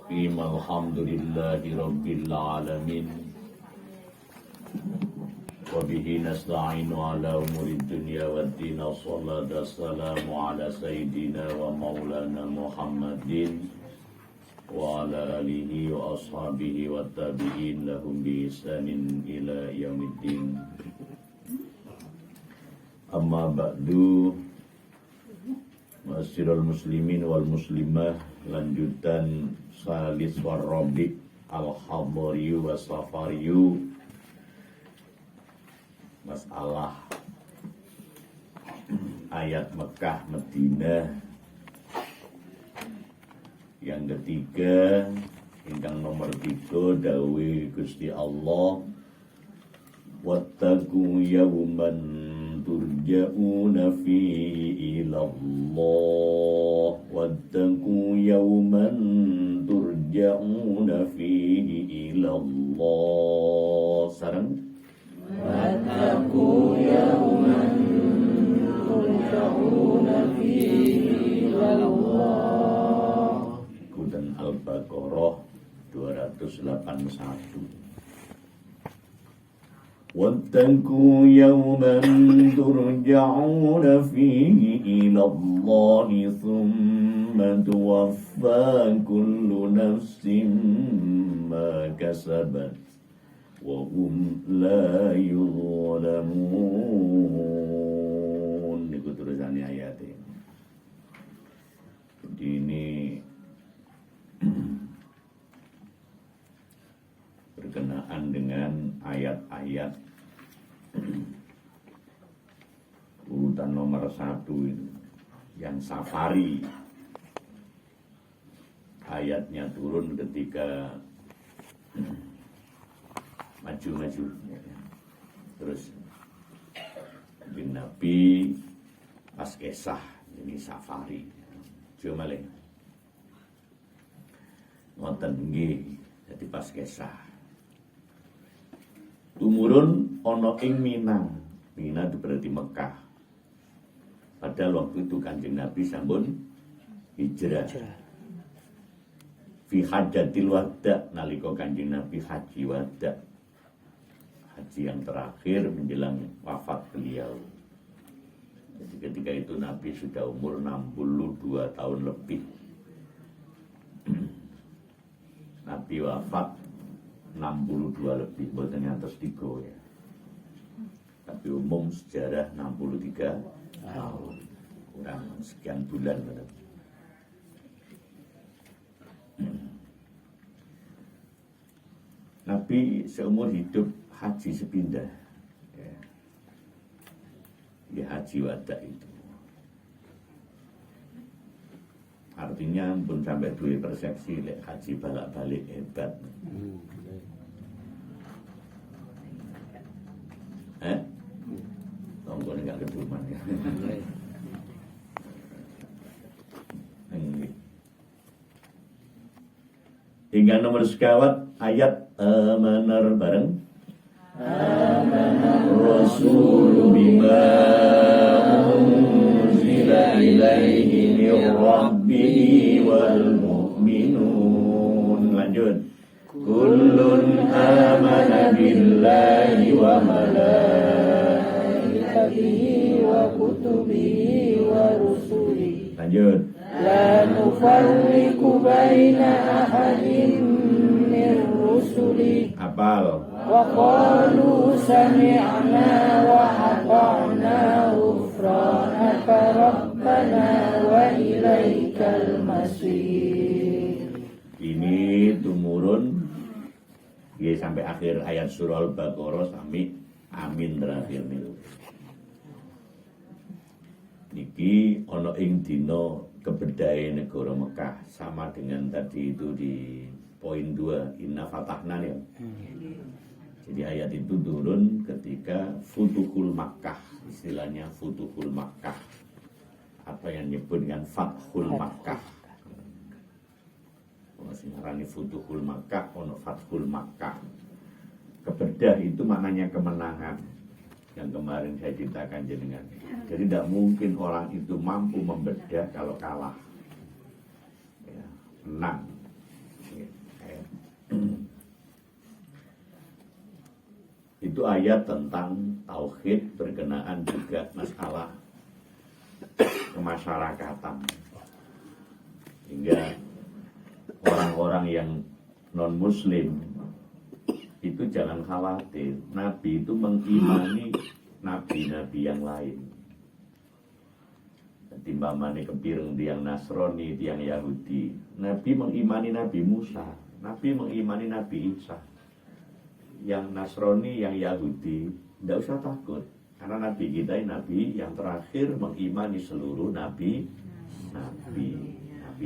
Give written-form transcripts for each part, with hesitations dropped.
Bismillahirrahmanirrahim. Alhamdulillahi rabbil alamin. Wa bihi nasta'inu ala umuri dunya waddin. Wassalatu wassalamu ala sayyidina wa maulana Muhammadin wa ala alihi wa ashabihi wa tabi'in lahum bi ihsanin ila yaumiddin. Amma ba'du. Masyiral muslimin wal muslimah, lanjutan salis warrabi al-hadariyu wa safariyu. Masalah ayat Mekah Madinah yang ketiga, ingkang nomor 3, dawe Gusti Allah, wattaqu yawman turja'una fihi ilallah, wattaqu yawman turja'una fihi ilallah. Sareng wattaqu yawman turja'una fihi ilallah. Ikutan Al-Baqarah 281. واتقوا يوما ترجعون فيه إلى الله ثم توفى كل نفس ما كسبت وهم لا يظلمون. Itu tulisannya ayatnya. Jadi ini berkenaan dengan ayat-ayat urutan nomor 1 itu yang safari. Ayatnya turun ketika maju-maju, terus Nabi pas kisah ini safari. Coba malih ngoten nggih, dadi pas kisah tumurun ono ing Mina. Mina itu berarti Mekah. Padahal waktu itu Kanjeng Nabi sampun hijrah. Fi hajjatil wada, nalika Kanjeng Nabi haji wada, haji yang terakhir menjelang wafat beliau. Jadi ketika itu Nabi sudah umur 62 tahun lebih. Nabi wafat 62 lebih, buatan atas 3 ya. Tapi umum sejarah 63 tahun, kurang sekian bulan. Nabi seumur hidup haji sepindah ya. Di haji wada itu. Artinya pun sampai dua persepsi lek haji balik-balik hebat. Tonggo enggak keduman ya. Hingga nomor sekawat ayat amanar bareng. Amanar Rasul bima unzila ilaihi min rabbih wal mu'minun. Lanjut. Kullun amana billahi wa malaikatihi wa kutubihi wa rusulihi. Lanjut. La nufarriqu baina ahadin min rusuli. Apal. Wa qalu sami'na wa ata'na ghufranaka rabbana wa ilaikal masir. Ini tumurun ya sampai akhir ayat surah Al-Baqarah sampai amin terakhir niku. Niki ana ing dina kebedae negara Mekah, sama dengan tadi itu di poin 2 inna fatahna ya. Jadi ayat itu turun ketika Futuhul Makkah, istilahnya Futuhul Makkah, apa yang disebut dengan Fathul Makkah. Masih ngarani Futuhul Makkah, ono Fathul Makkah. Kebedah itu maknanya kemenangan. Yang kemarin saya ceritakan jenengan. Jadi tidak mungkin orang itu mampu membedah kalau kalah. Ya, menang. Ya. itu ayat tentang tauhid berkenaan juga masalah kemasyarakatan. Hingga orang-orang yang non-muslim itu jangan khawatir, Nabi itu mengimani nabi-nabi yang lain. Timbamane kepireng tiang Nasrani, tiang Yahudi, Nabi mengimani Nabi Musa, Nabi mengimani Nabi Isa. Yang Nasrani, yang Yahudi, tidak usah takut, karena Nabi kita ini Nabi yang terakhir mengimani seluruh Nabi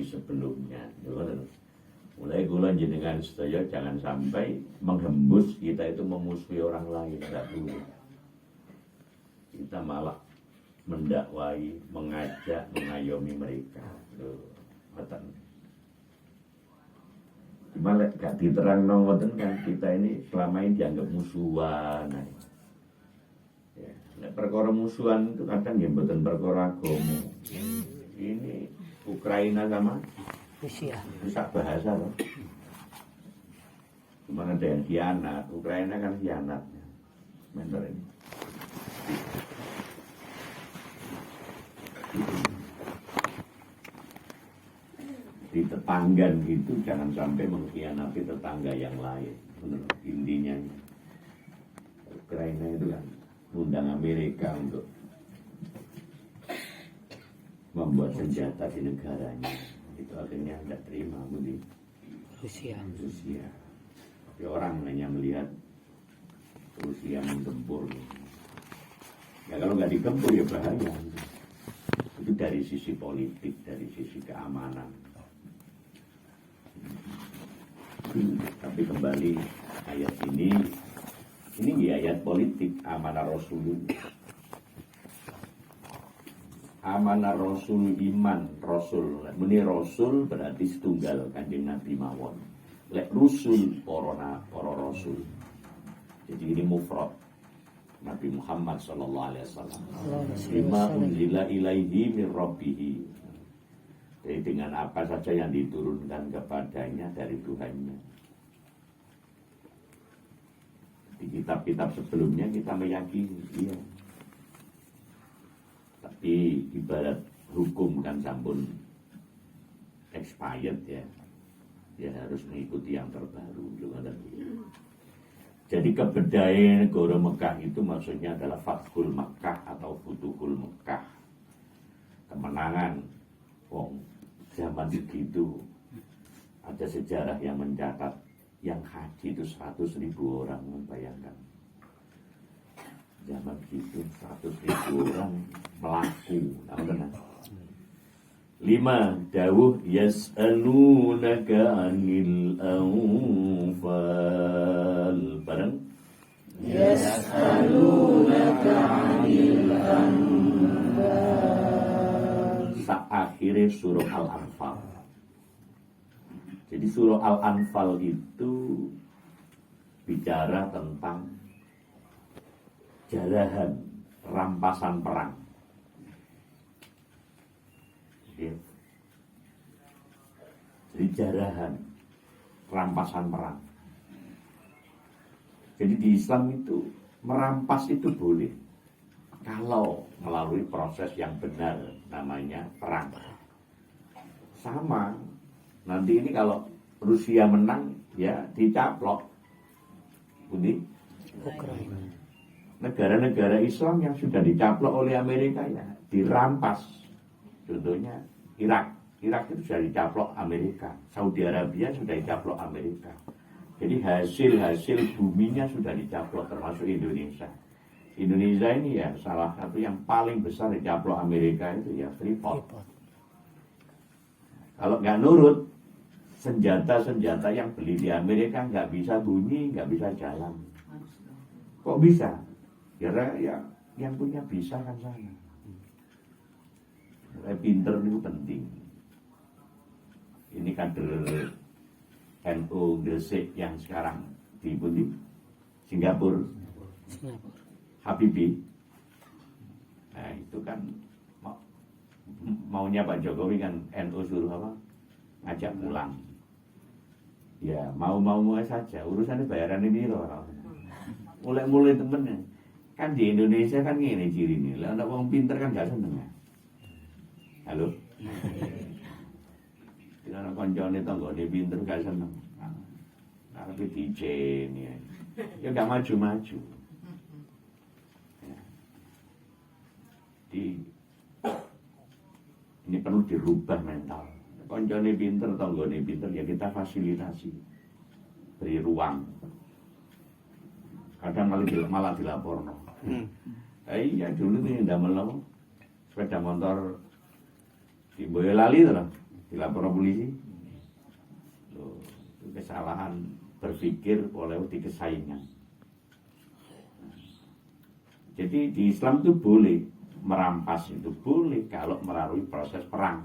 sebelumnya. Mulai kula jenengan sedaya jangan sampai menghembus kita itu memusuhi orang lain, tidak boleh. Kita malah mendakwai, mengajak, mengayomi mereka. Betul. Cuma gak diterang ngoten kan kita ini selama ini dianggap musuhan. Ya, perkara musuhan itu kadang ya mboten perkara agama. Ini Ukraina sama Rusia. rusak bahasa loh. Cuma ada yang khianat, Ukraina kan khianat. Mentor ini. Di tetanggan itu jangan sampai mengkhianati tetangga yang lain. Menurut intinya Ukraina itu kan undang Amerika untuk membuat senjata di negaranya. Itu akhirnya tidak terima Budi. Rusia. Tapi orang hanya melihat Rusia menggempur. Ya kalau nggak digempur ya bahaya. Itu dari sisi politik, dari sisi keamanan. Tapi kembali ayat ini ayat politik amanah Rasul. Amanah Rasul iman Rasul. Muni Rasul berarti setunggal Kanjeng Nabi mawon. Lek Rusul para Rasul. Jadi ini mufrad. Nabi Muhammad sallallahu alaihi wasallam. Lima unzila ilaihi min rabbih. Jadi dengan apa saja yang diturunkan kepadanya dari Tuhannya. Di kitab-kitab sebelumnya kita meyakini, iya. Tapi ibarat hukum kan sampun expired ya. Dia harus mengikuti yang terbaru. Jadi kebedaian negara Mekah itu maksudnya adalah Fathul Mekah atau Futuhul Mekah. Kemenangan. Zaman segitu ada sejarah yang mencatat yang haji itu 100.000 orang, membayangkan. Zaman segitu 100.000 orang melaku. Lima, dawuh yas'alunaka 'anil anfal. Bareng Yas'alunaka 'anil anfal. Akhirnya surah Al-Anfal. Jadi surah Al-Anfal itu bicara tentang jarahan rampasan perang. Jadi jarahan rampasan perang. Jadi di Islam itu merampas itu boleh kalau melalui proses yang benar, namanya perang. Sama nanti ini kalau Rusia menang ya dicaplok Budi negara-negara Islam yang sudah dicaplok oleh Amerika ya dirampas. Contohnya Irak itu sudah dicaplok Amerika, Saudi Arabia sudah dicaplok Amerika. Jadi hasil buminya sudah dicaplok, termasuk Indonesia. Indonesia ini ya salah satu yang paling besar dicaplok Amerika itu ya Freeport. Kalau nggak nurut, senjata-senjata yang beli di Amerika nggak bisa bunyi, nggak bisa jalan. Kok bisa? Ya yang punya bisa kan sana. Pinter itu penting. Ini kader NU Gresik yang sekarang di Singapura. Habibie. Nah itu kan maunya Pak Jokowi kan NU suruh apa? Ngajak pulang. Ya mau saja, urusannya bayaran ini loh. mulai temennya. Kan di Indonesia kan ngene cirine. Lah ana wong pinter kan gak seneng. Halo. Tidak ana kancane tanggane pinter gak seneng. Tapi DJ ini ya gak maju-maju. Ya. Ini perlu dirubah mental. Kancane pinter, tanggane pinter ya kita fasilitasi. Beri ruang. Kadang malah dilaporno. Iya dulu tuh ndak melo sepeda motor di Boyolali tuh dilapor polisi. Loh, itu kesalahan berpikir oleh kesaingan. Jadi di Islam itu boleh merampas, itu boleh kalau melalui proses perang.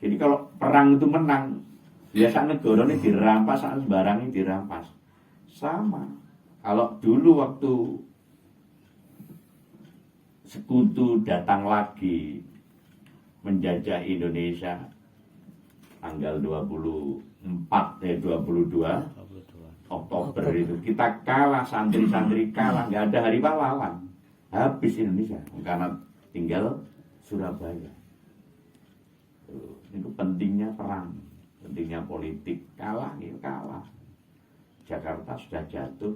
Jadi kalau perang itu menang, biasa negara ini dirampas, barang ini dirampas. Sama. Kalau dulu waktu sekutu datang lagi menjajah Indonesia tanggal 22 Oktober itu kita kalah, santri-santri kalah, nggak ada hari pahlawan, habis Indonesia karena tinggal Surabaya. Itu pentingnya perang, pentingnya politik, kalah ya kalah. Jakarta sudah jatuh,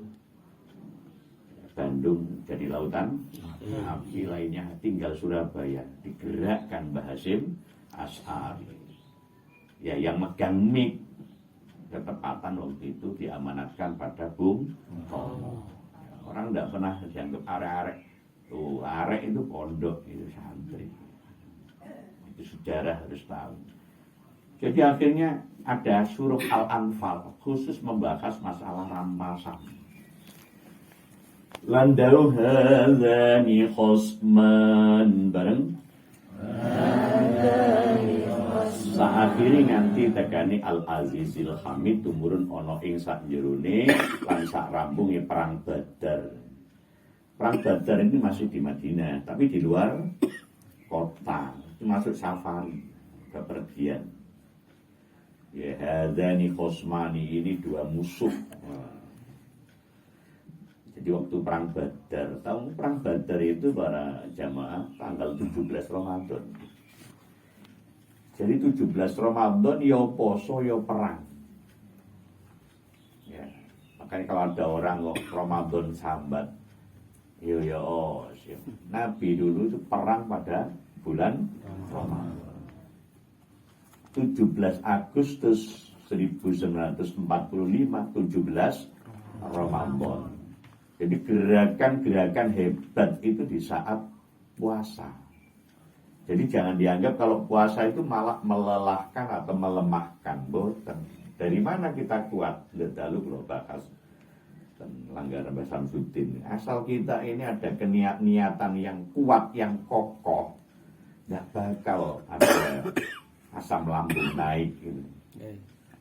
Bandung jadi lautan api lainnya, tinggal Surabaya digerakkan Mbah Hasyim Asy'ari. Ya yang megang mik ketepatan waktu itu diamanatkan pada Bung Tomo. Orang tidak pernah dianggap arek-arek. Tuh arek itu pondok, itu santri. Itu sejarah harus tahu. Jadi akhirnya ada surah Al-Anfal khusus membahas masalah rampasan. Landau hadzani khosman bareng saakhiri nganti tekani Al-Azizil Hamid tumurun ana ing sak jerone lan sak rampunge perang Badar. Perang Badar ini masih di Madinah, tapi di luar kota. Itu masuk safari, bepergian. Ya hadzani khosmani, ini dua musuh. Jadi waktu perang Badar, tahu perang Badar itu para jamaah tanggal 17 Ramadan. Jadi 17 Ramadan ya poso ya perang. Ya, makanya kalau ada orang kok Ramadan sambat, yo Nabi dulu itu perang pada bulan Ramadan. 17 Agustus 1945, 17 Ramadan. Jadi gerakan-gerakan hebat itu di saat puasa. Jadi jangan dianggap kalau puasa itu malah melelahkan atau melemahkan. Boten. Dari mana kita kuat? Lalu kalau bahas Langgaran Mbah Samsudin. Asal kita ini ada niatan yang kuat, yang kokoh, nggak bakal ada asam lambung naik. Gitu.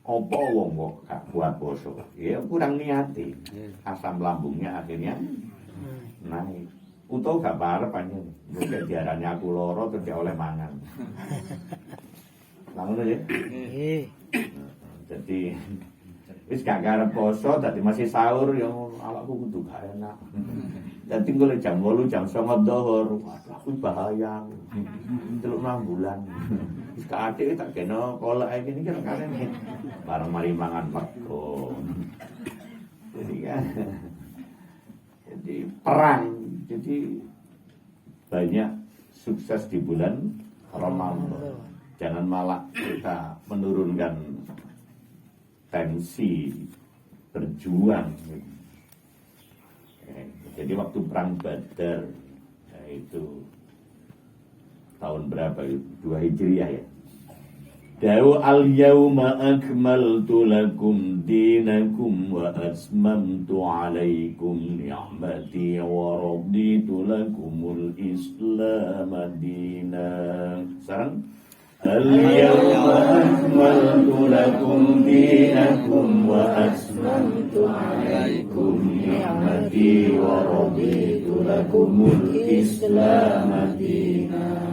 Apa wong kok gak buat poso? Ya kurang niati. Asam lambungnya akhirnya naik. Utawa gak parep panjen. Mungkin diarani aku loro terus oleh mangan. Lah ngono ya. Jadi wis gak karep poso dadi masih sahur ya awakku kudu gak enak. Dadi golek jam 8 jam 9 dhuwur. Aku bahaya. 36 bulan. Wis kadhe tak kena kolak iki kan karen. Bareng mari mangan pego. Jadi kan jadi perang, jadi banyak sukses di bulan Ramadan. Jangan malah kita menurunkan tensi berjuang. Jadi waktu perang Badar itu tahun berapa itu? 2 Hijriah ya. Dawu al-yawma akmaltu lakum dinakum wa asmamtu alaikum ni'mati wa raditu lakumul islam dinan. Sekarang al-yawma akmaltu lakum dinakum wa asmamtu alaikum ni'mati wa raditu lakumul islam dinan.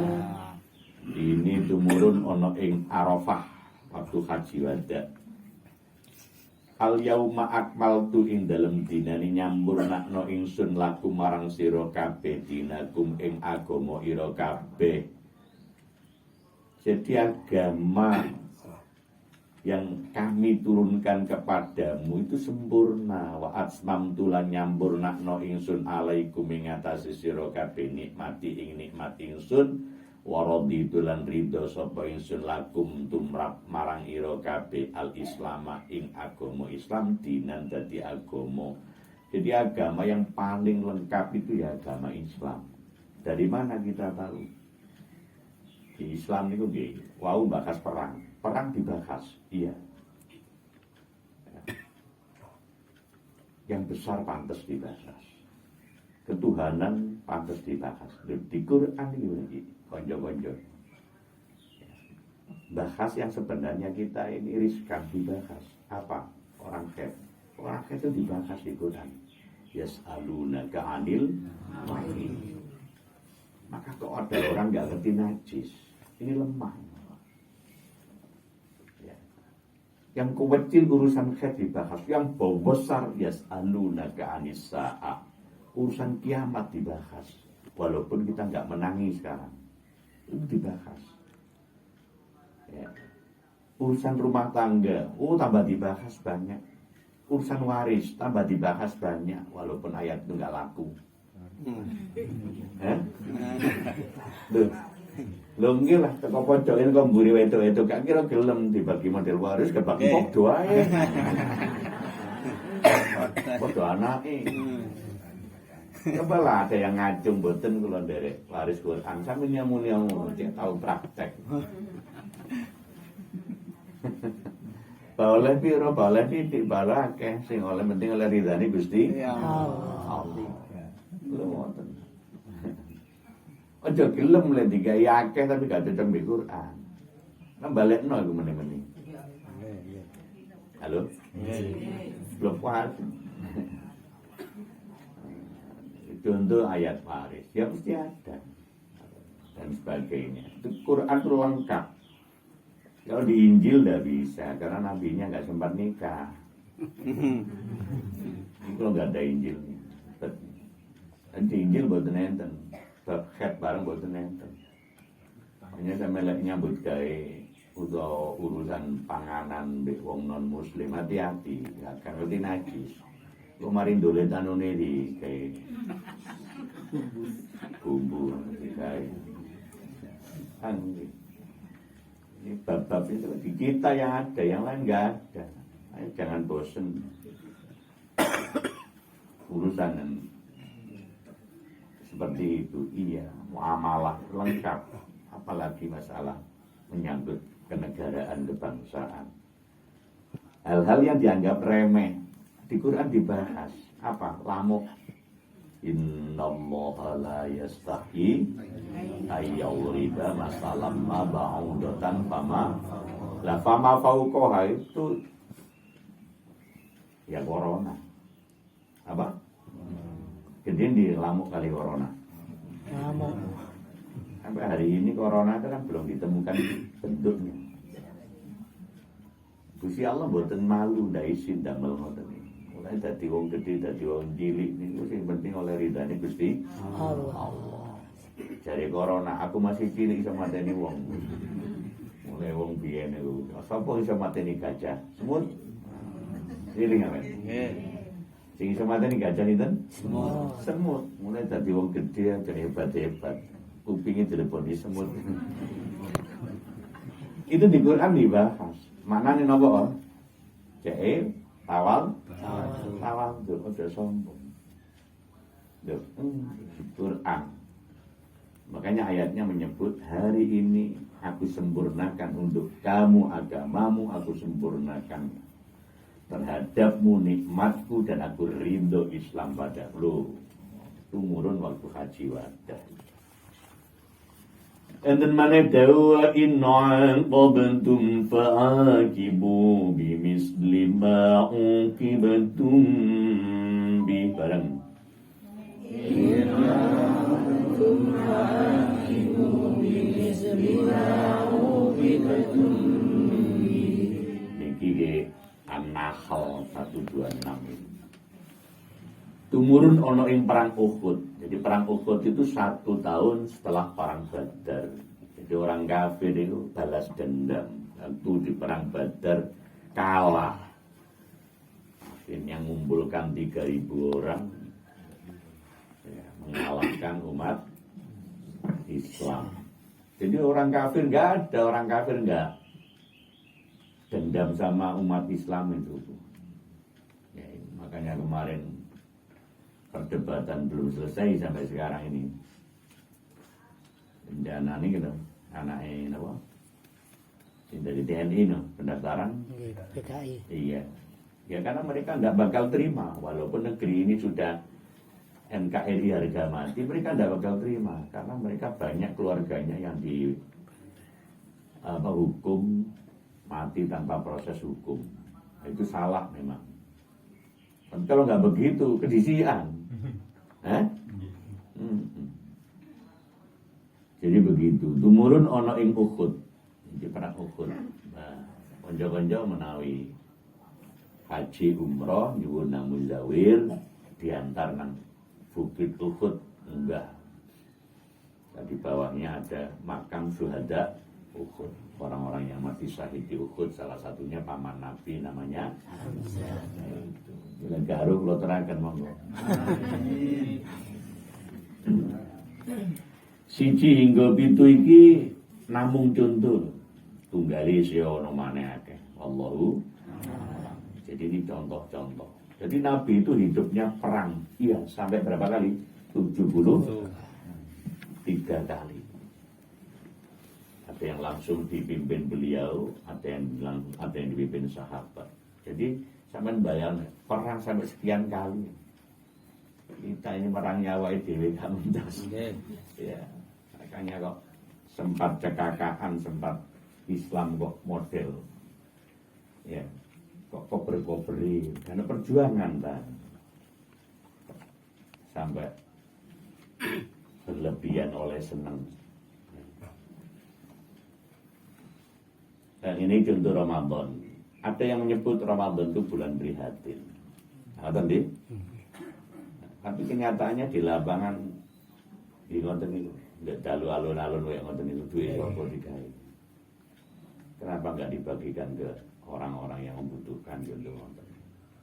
Ini tumurun ono ing Arafah waktu haji wada. al yauma akmaltu ing dalem dinane nyampurnakno ingsun lakum marang sira kabeh dinakum ing agama ira kabeh. Jadi agama yang kami turunkan kepadamu itu sempurna. Wa atmamtu lan nyampurnakno ingsun alaikum ing atase sira kabeh nikmati ing nikmat ingsun. Waraditu lan ridho sapa ingsun lakum tumrap marang ira kabeh al-islama ing agama Islam dinan dadi agama. Jadi agama yang paling lengkap itu ya agama Islam. Dari mana kita tahu? Di Islam itu nggih, wau bahas perang. Perang dibahas, iya. Yang besar pantas dibahas. Ketuhanan pantas dibahas. Di Quran itu lagi. Konjo-konjo. Bahas yang sebenarnya kita ini riskan dibahas. Apa? Orang kafir. Orang kafir itu dibahas di Quran. Yas'alunaka 'anil mahid. Maka kok ada orang nggak ngerti najis, ini lemah. Ya. Yang kecil urusan kafir dibahas, yang besar yas'alunaka 'anis sa'ah. Urusan kiamat dibahas. Walaupun kita nggak menangis sekarang. Itu dibahas. Ya. Urusan rumah tangga, tambah dibahas banyak. Urusan waris, tambah dibahas banyak. Walaupun ayat itu nggak laku. Lho nggih lah teko pojoke kok mburi wedok-wedok gak kira gelem dibagi model waris kebagi padha ae. Padha anake. Coba lah ada yang ngacung boten kula nderek waris Quran sampe nyamuni ngono cek tau praktek. Boleh piro boleh titik boleh akeh sing oleh penting oleh ridane Gusti Allah. Lho ngoten. Aja gelem le digawe akeh tapi gak cocok mbek Quran. Kan balekno iku meneh-meneh. Halo? Belum kuat. Contoh ayat waris, ya mesti ada dan sebagainya. Itu Quran itu lengkap. Kalau di Injil tidak bisa karena nabinya nggak sempat nikah. Kalau nggak ada Injilnya, dan di Injil buatan enten, berkhet bareng buatan enten. Hanya saya melek nyambut gawe untuk urusan panganan be wong non Muslim hati-hati, nggak akan ngerti najis. Kemarin dolen anune di kayak bumbu kayak ini bab-bab itu di kita yang ada, yang lain nggak ada. Ayo, jangan bosen urusan seperti itu. Iya, muamalah lengkap, apalagi masalah menyangkut kenegaraan kebangsaan. Hal-hal yang dianggap remeh di Quran dibahas. Apa? Lamuk. Innallaha la yastahi ayyawriba masalam ma ba'udatan fama fauqaha itu ya corona. Apa? Kemudian di lamuk kali corona. Lamuk. Sampai hari ini corona itu kan belum ditemukan bentuknya. Gusti Allah mboten malu ndak isin damel ngoten. Mulai dadi wong gedhe dadi wong cilik niku sing penting oleh ridane Gusti Allah. Jare corona aku masih cilik iso mateni wong. Mulai wong biyen niku sapa iso mateni gajah? Semut. Cilik amen. Nggih. Sing iso mateni gajah ninten? Semut. Mulai dadi wong gedhe jare hebat-hebat. Kupinge dileponi semut. Itu di Quran dibahas. Maknane napa? Cek tawal tuh udah sombong. Duh, Quran. Makanya ayatnya menyebut hari ini aku sempurnakan untuk kamu agamamu, aku sempurnakan terhadapmu nikmatku dan aku ridho Islam padamu. Tumurun waktu haji wada. Enten maneh dawa inna aqabtum fa'aqibu bimisli ma uqibtum bi bareng. Inna aqabtum fa'aqibu bimisli ma uqibtum bi. Niki ge 6 Nahl 126 ini. Tumurun ono ing perang Uhud. Jadi perang Uhud itu 1 tahun setelah perang Badar. Jadi orang kafir itu balas dendam. Waktu di perang Badar kalah. Akhirnya mengumpulkan 3.000 orang, ya, mengalahkan umat Islam. Jadi orang kafir nggak ada, orang kafir nggak dendam sama umat Islam itu. Ya, makanya kemarin perdebatan belum selesai sampai sekarang ini. Bencana ini gitu, anaknya apa? Dari TNI no, pendaftaran. PKI. Iya, ya karena mereka nggak bakal terima, walaupun negeri ini sudah NKRI harga mati, mereka nggak bakal terima karena mereka banyak keluarganya yang di hukum mati tanpa proses hukum. Itu salah memang. Dan kalau nggak begitu, kedisian. Jadi begitu. Tumurun ono ing Uhud. Jadi perang Uhud. Nah, konco-konco menawi haji umroh nyuwun nang Muzawir diantar nang Bukit Uhud enggak. Nah, di bawahnya ada makam syuhada Uhud. Orang-orang yang mati syahid di Uhud, salah satunya paman Nabi namanya Hamzah. Bila garuk lo terangkan monggo. Siji hingga 7 iki namung contoh. Tunggali sio ono maneh akeh. Allahu. Jadi ini contoh-contoh. Jadi Nabi itu hidupnya perang. Iya, sampai berapa kali? 73 kali. Ada yang langsung dipimpin beliau, ada yang dipimpin sahabat. Jadi sampean bayang perang sampai sekian kali. Kita ini perang nyawa dhewe gak mentas. Ya, makanya kok sempat cekakaan, sempat Islam kok model. Ya, kok kober-koberi karena perjuangan kan. Sampai berlebihan oleh senang. Dan ini contoh Ramadan. Ada yang menyebut Ramadan itu bulan prihatin. Ngerti? Tapi kenyataannya di lapangan di ngoten itu nggak dalu alun-alun kayak ngoten itu duit apa digawe. Kenapa nggak dibagikan ke orang-orang yang membutuhkan contoh ngoten?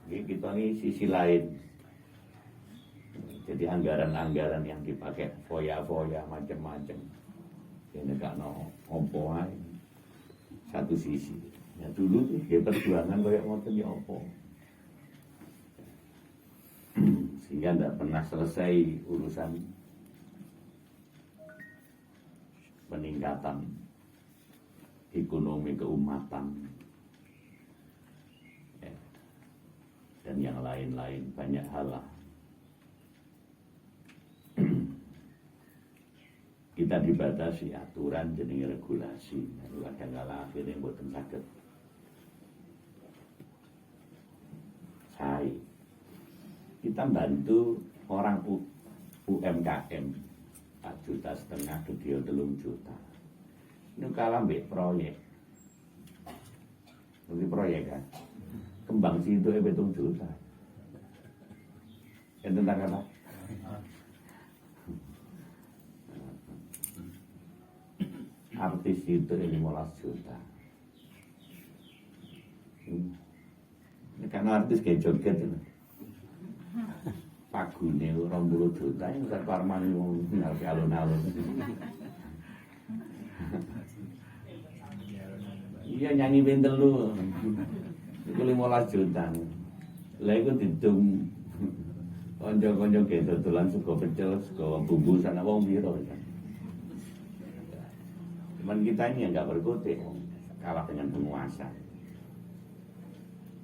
Ini kita ini sisi lain. Jadi anggaran-anggaran yang dipakai foya-foya macam-macam. Ini gak no opo ae. Satu sisi. Ya dulu tuh dia perjuangan kayak ngoten ya opo. Sehingga tidak pernah selesai urusan peningkatan ekonomi keumatan ya. Dan yang lain-lain banyak hal lah. Kita dibatasi aturan jenis regulasi. Kadang-kadang akhirnya mboten saged sae. Kita bantu orang UMKM 4,5 juta gede 3 juta. Ini kalah mbek proyek. Ini proyek kan. Kembang situ 7 juta. Enten tak kata? Artis itu 15 juta. Ini karena artis kayak joget itu. Pagune 20 juta yang Ustaz Parman ngarep alun-alun. Iya nyanyi pinten lu. Iku 15 juta. Lah iku ditung kanca-kanca ge dodolan sego pecel, sego bumbu sana wong piro kan. Cuman kita ini yang nggak berkutik, kalah dengan penguasa.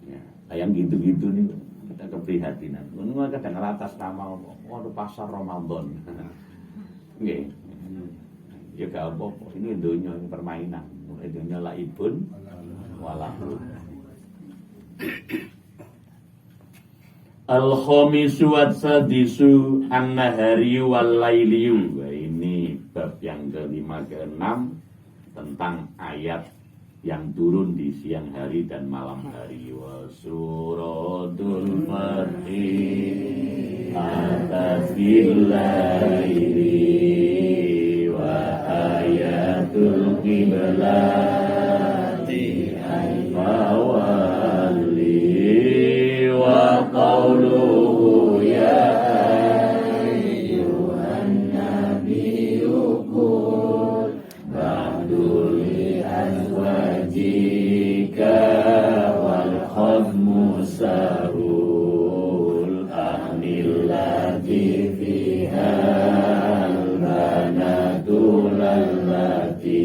Ya, yang gitu-gitu nih kita keprihatinan. Menurut kadang atas nama pasar Ramadan. Nggih. Ya gak apa-apa. Ini dunia ini permainan. Dunia laibun walahun. Al-khamisu wat-sadisu an-nahari wal-lailiyu. Ini bab yang ke-5 ke-6 tentang ayat yang turun di siang hari dan malam hari. Wa suratul Fathi atat billaili wa ayatul qiblati al-fawali wa qawluhu ya ayyuhan nabiyukul ba'duli azwajika wal khadmu sarul ahnillati fiha al-banatul allati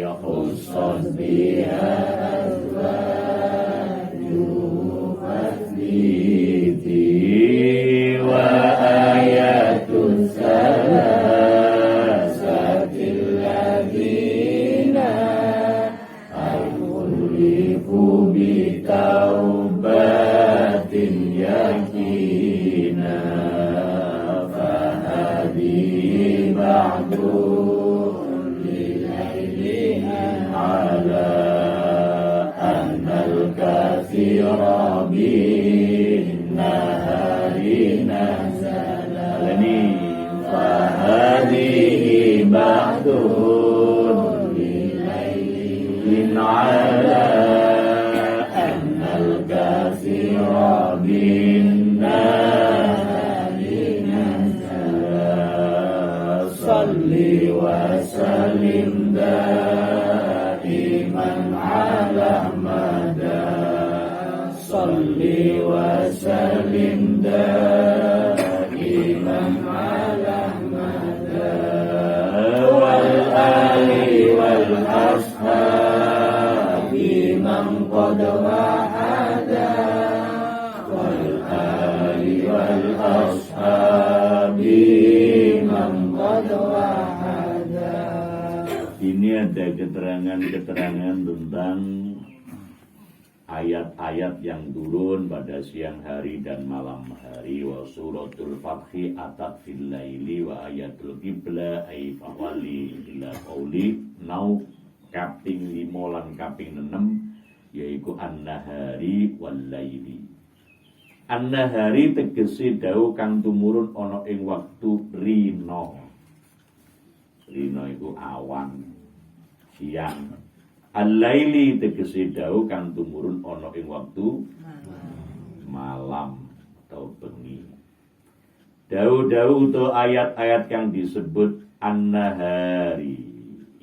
khusus biha azwaju fasbiti wa ayatul salasatil ladina al-mulifu bitaubatin yakina fahadi ba'dun lilailihin ala annal kathira bin nahari nazala ini fahadi ba'dun lilailihin ala annal kathira bin nahari nazala salli wa salim daiman ala mada salli wa salim daiman ala mada wal ali wal ashabi man qad wa'ada wal ali wal ashabi man qad wa'ada. Ini ada keterangan-keterangan tentang ayat-ayat yang turun pada siang hari dan malam hari. Wa suratul Fathi atat fil laili wa ayatul qibla ay fawali ila qauli nau kaping 5 lan kaping 6 yaiku an-nahari wal laili. An-nahari tegese dawuh kang tumurun ana ing wektu rina. Rina iku awan siang. Al-laili tegese dawuh kang tumurun ana ing wektu malam atau bengi. Dawuh-dawuh utawa ayat-ayat kang disebut an-nahari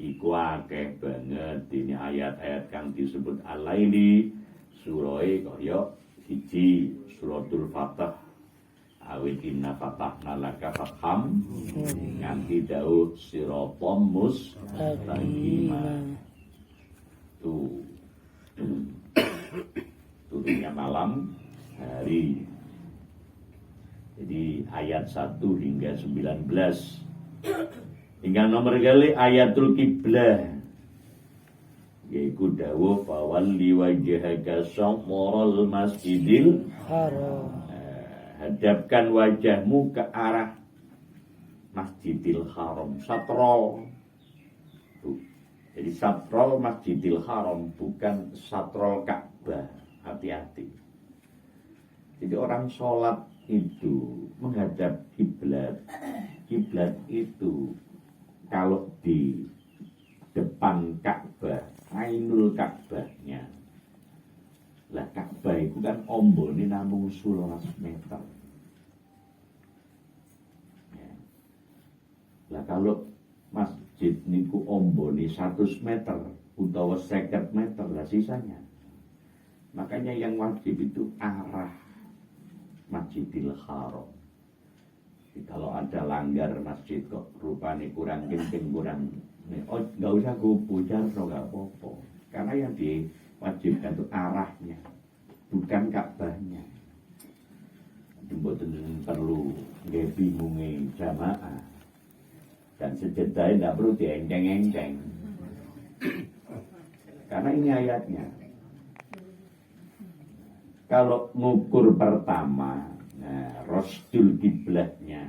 iku akeh banget. Ini ayat-ayat kang disebut al-laili surahe kaya siji suratul Fatah awit inna fatahna laka fatham nganti dawuh siratal mustaqim. Turunnya malam hari. Jadi ayat 1 hingga 19. Hingga nomor kali ayatul qiblah yaitu dawuh fawalli wajhaka syatral masjidil haram. Hadapkan wajahmu ke arah Masjidil Haram. Satrol. Jadi satrol Masjidil Haram bukan satrol Ka'bah. Hati-hati. Jadi orang sholat itu menghadap kiblat. Kiblat itu kalau di depan Ka'bah, ainul Ka'bahnya. Lah Ka'bah itu kan ombone namung 11 meter. Ya. Lah kalau masjid niku ombone 100 meter utawa 50 meter lah sisanya. Makanya yang wajib itu arah Masjidil Haram. Jadi kalau ada langgar masjid kok rupanya kurang kenceng kurang, oh nggak usah kubu jarno nggak apa-apa. Karena yang diwajibkan itu arahnya, bukan Ka'bahnya. Mboten perlu nggih bingungi jamaah. Dan sejedai tidak perlu diengkeng-engkeng. Karena ini ayatnya. Kalau ngukur pertama, nah, rosdul kiblatnya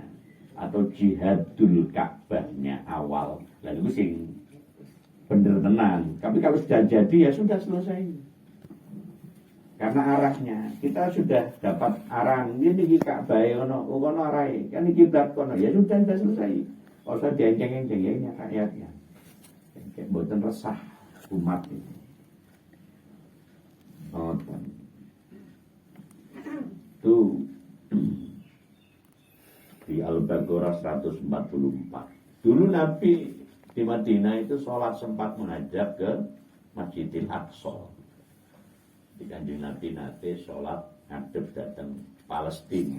atau jihadul Ka'bahnya awal, lalu sing bener tenan. Tapi kalau sudah jadi ya sudah selesai. Karena arahnya kita sudah dapat arang. Ini iki Ka'bah ono arahe. Kan iki kiblat kono. Ya sudah selesai. Ora usah diengkeng-engkeng rakyatnya. Kayak mboten resah umat ini. Itu di Al-Baqarah 144. Dulu Nabi di Madinah itu sholat sempat menghadap ke Masjidil Aqsa. Di Kanjeng Nabi nate sholat ngadep datang Palestina.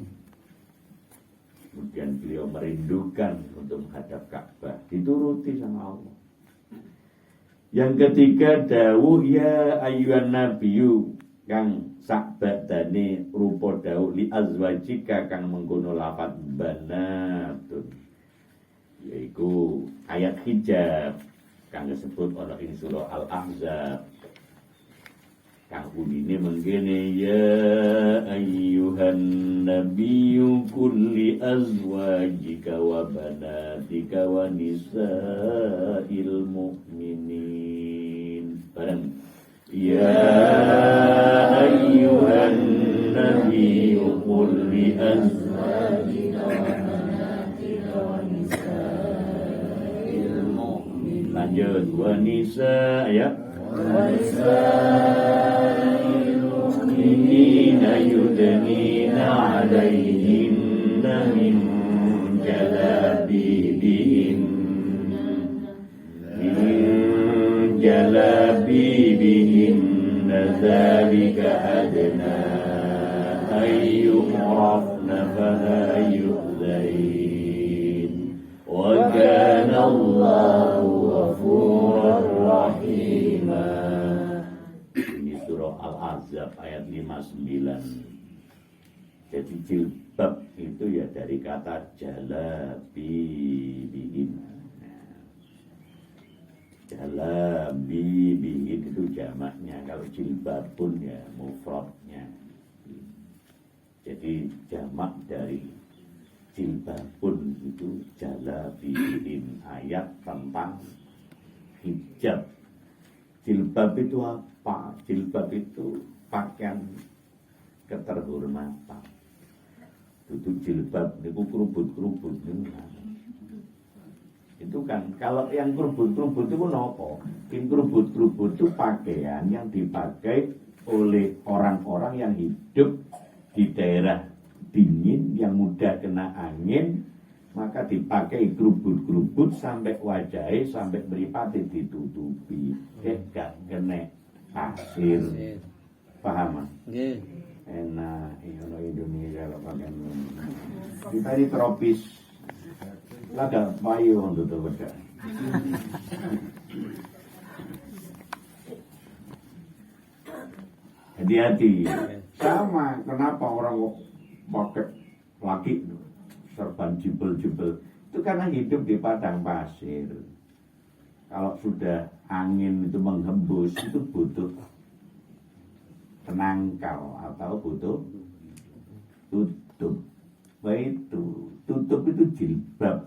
Kemudian beliau merindukan untuk menghadap Ka'bah. Dituruti sama Allah. Yang ketiga dawuh ya ayyuhan nabiyyu kang sakbadane rupa dawuh li azwajika kang mengkono lafaz banatun. Yaiku ayat hijab kang disebut ana ing surah Al-Ahzab. Kang bunine mengkene ya ayyuhan nabiyyu kulli azwajika wa banatika wa nisa'il mu'minin. Bareng ya ayyuhan nabiyyu kulli azwajika wa banatika wa nisa'il mu'minin. Lanjut wa nisa ya والمؤمنين يدنين عليهن من جلابيبهن ذلك أدنى أن يعرفن فلا يؤذين وكان الله غفورا رحيما. Ini surah Al-Ahzab ayat 59. Jadi jilbab itu ya dari kata jalabibihin. Jalabibihin itu jamaknya, kalau jilbab pun ya mufradnya. Jadi jamak dari jilbabun itu jalabibihin, ayat tentang hijab. Jilbab itu apa? Jilbab itu pakaian keterhormatan. Itu jilbab itu kerubut-kerubut itu kan kalau yang kerubut-kerubut itu nopo? Yang kerubut-kerubut itu pakaian yang dipakai oleh orang-orang yang hidup di daerah dingin yang mudah kena angin, maka dipakai kerubut-kerubut sampai wajahnya sampai mripate ditutupi. Gak kena pasir. Paham? Nggih. Enak ono Indonesia kalau pakai kita di tropis laga payu untuk berbeda. Hati-hati. Sama kenapa orang pakai laki serban jebel-jebel itu karena hidup di padang pasir. Kalau sudah angin itu menghembus itu butuh penangkal atau butuh tutup. Itu tutup itu jilbab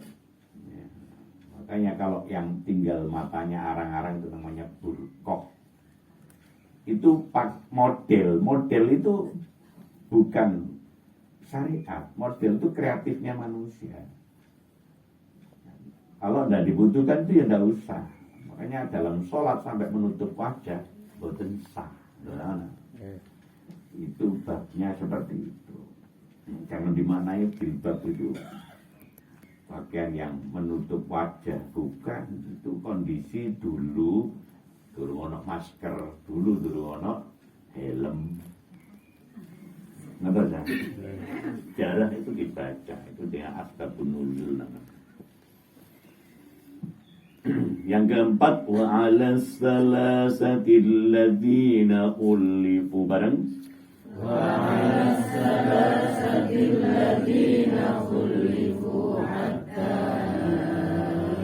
ya. Makanya kalau yang tinggal matanya arang-arang itu namanya burqah. Itu model itu bukan syariat, model itu kreatifnya manusia. Kalau tidak dibutuhkan itu ya tidak usah. Makanya dalam sholat sampai menutup wajah boten sah. Itu babnya seperti itu. Jangan dimaknai jilbab itu pakaian yang menutup wajah, bukan. Itu kondisi dulu ono masker, dulu ono helm. Ngerti ya? Sejarah itu dibaca, itu dengan asbabun nuzul namanya. Yang keempat, wa 'alas salasatil ladzina khulifu bareng. Wa 'alas salasatil ladzina khulifu hatta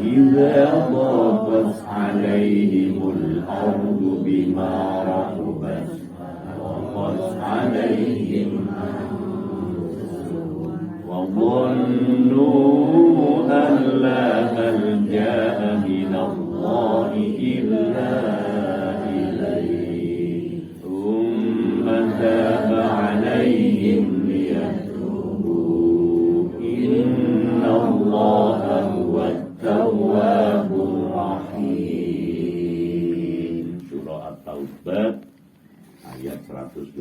idza dhaqat 'alaihimul ardu bima rahubat wa qad 'alaihim wa dhannu an la malja'a minallahi ayat 118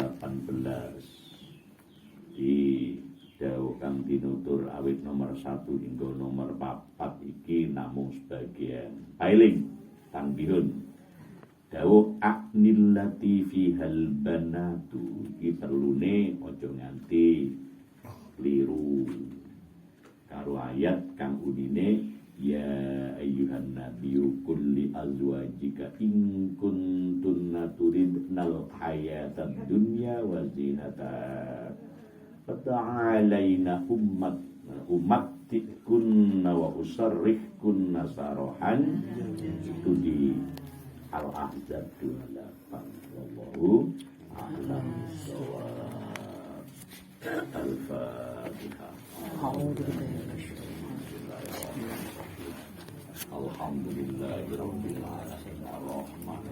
di dawuh kang tinutur awit nomor 1 hingga nomor 4 iki namung sebagian pailing tanbihun dawuh aknillati fihal banatu iki perlune aja nganti kliru karo ayat kang unine ya ayyuhan nabiyyu qul li azwajika in kuntunna turidnal hayatad dunya wa zinataha fata'alaina ummatikunna wa usarrihkunna sarahan itu di Al-Ahzab 28 wallahu a'lam bissawab. Al-Fatihah. Alhamdulillahirabbil alamin arrahmanir